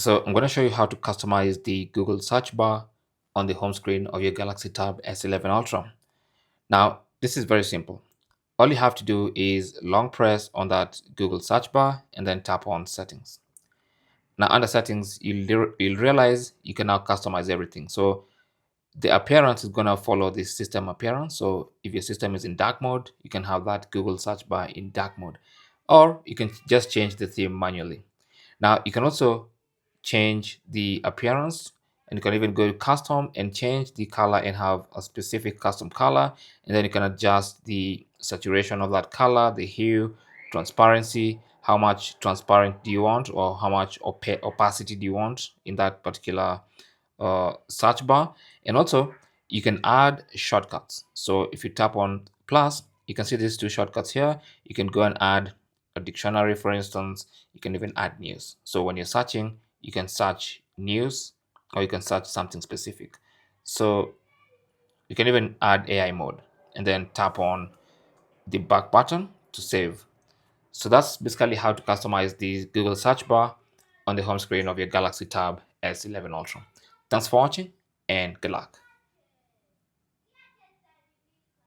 So I'm going to show you how to customize the Google search bar on the home screen of your Galaxy Tab S11 Ultra. Now, this is very simple. All you have to do is long press on that Google search bar and then tap on settings. Now under settings, you'll realize you can now customize everything. So the appearance is going to follow the system appearance. So if your system is in dark mode, you can have that Google search bar in dark mode, or you can just change the theme manually. Now you can also change the appearance, and you can even go to custom and change the color and have a specific custom color, and then you can adjust the saturation of that color, the hue, transparency, how much transparent do you want, or how much opacity do you want in that particular search bar. And also you can add shortcuts. So if you tap on plus, you can see these two shortcuts here. You can go and add a dictionary, for instance. You can even add news. So when you're searching, you can search news, or you can search something specific. So you can even add AI mode and then tap on the back button to save. So that's basically how to customize the Google search bar on the home screen of your Galaxy Tab S11 Ultra. Thanks for watching and good luck.